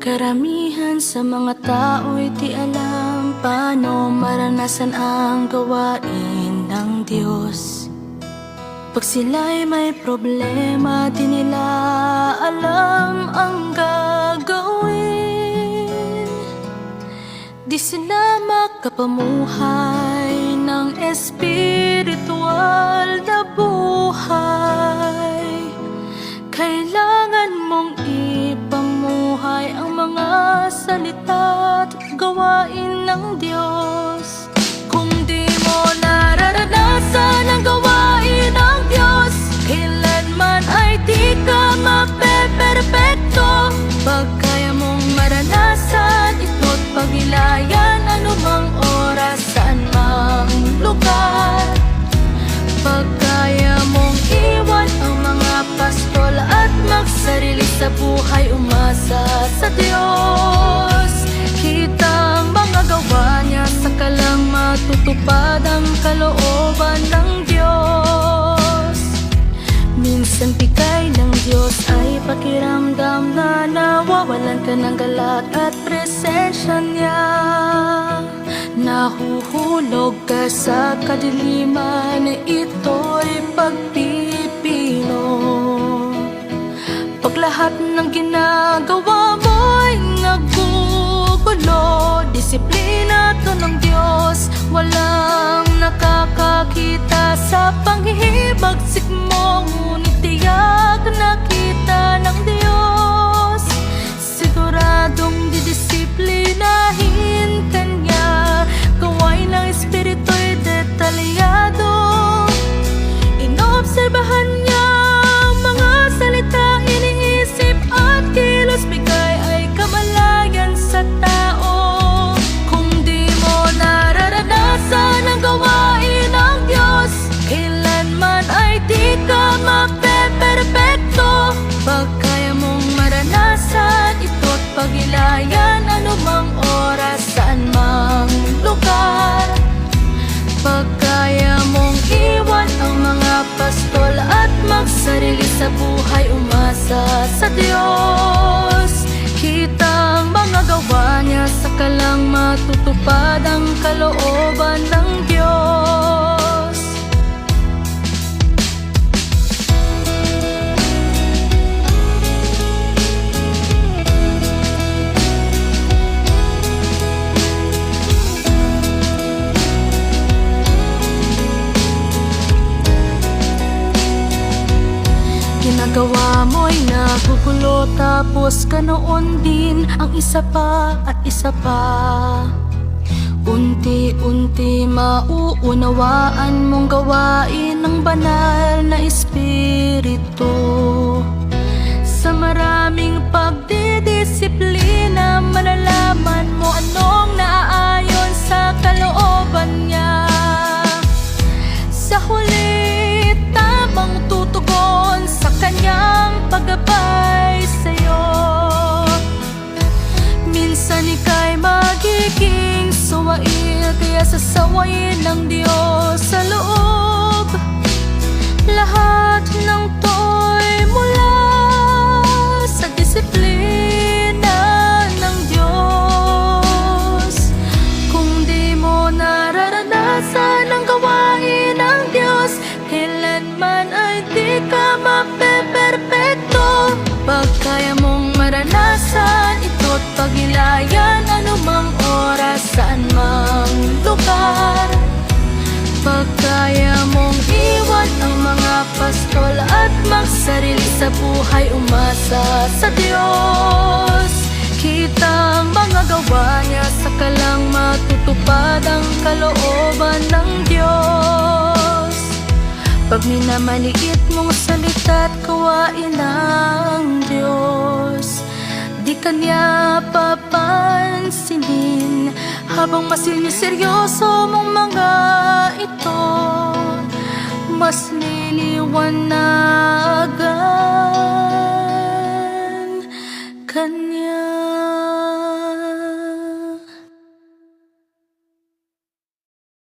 Karamihan sa mga tao'y di alam paano maranasan ang gawain ng Diyos. Pag sila'y may problema, di nila alam ang gagawin. Di sila makapamuhay ng espiritual na buhay. Kailangan mong ipamuhay ang mga salita at gawain ng Diyos. Kung di mo nararanasan ang gawain ng Diyos, kailanman ay di ka mapeperpekto. Pag kaya mong maranasan ito't paghilayan anumang oras, saan mang lugar. Pag kaya mong iwan ang mga pastol at magsarili sa buhay, umasa sa Diyos. Kita ang mga gawa niya, saka lang matutupad ang kalooban ng Diyos. Minsan bigay ng Diyos ay pakiramdam na nawawalan ka ng galak at presensya niya. Nahuhulog ka sa kadiliman, ito'y pagpipino. Pag lahat ng ginagawa mo'y nagugulo, disiplina to ng Diyos, walang nakakakita sa panghihibagsik mo. Ngunit tiyak nakita ng Diyos, siguradong didisiplinahin ka niya. Gawain ng Espiritu'y detalyado, inobserbahan niya ang mga salita, iniisip at kilos, bigay ay kamalayan sa tao. Kung di mo nararanasan ang gawain ng Diyos, kailanman ay di ka mapeperpekto. Pag kaya mong maranasan ito't paghilayan anumang oras, saan mang lugar. Pag kaya mong iwan ang mga pastol at magsarili sa buhay, umasa sa Diyos. Kita ang mga gawa niya, saka lang matutupad ang kalooban ng Diyos. Ginagawa mo'y nagugulo, tapos ganoon din ang isa pa at isa pa. Unti-unti mauunawaan mong gawain ng banal na espiritu. Sa maraming pagdidisiplina, malalaman mo anong naaayon sa kalooban niya. Sa huli, tamang tutugon sa kanyang paggabay sa'yo. Minsan ika'y magiging suwait, kaya sasawayin ng Diyos sa loob. Lahat ng to'y mula sa disiplina ng Diyos. Kung di mo nararanasan ang gawain ng Diyos, kailanman ay di ka mapeperpekto. Pag kaya mong maranasan ito't paghilayan anumang oras, saan mang lugar. Pag kaya mong iwan ang mga pastol at magsarili sa buhay, umasa sa Diyos. Kita ang mga gawa niya, saka lang matutupad ang kalooban ng Diyos. Pag minamaliit mong salita at gawain ng Diyos, di kanya papansinin. Habang mas seryoso mong mga ito, mas liliwanag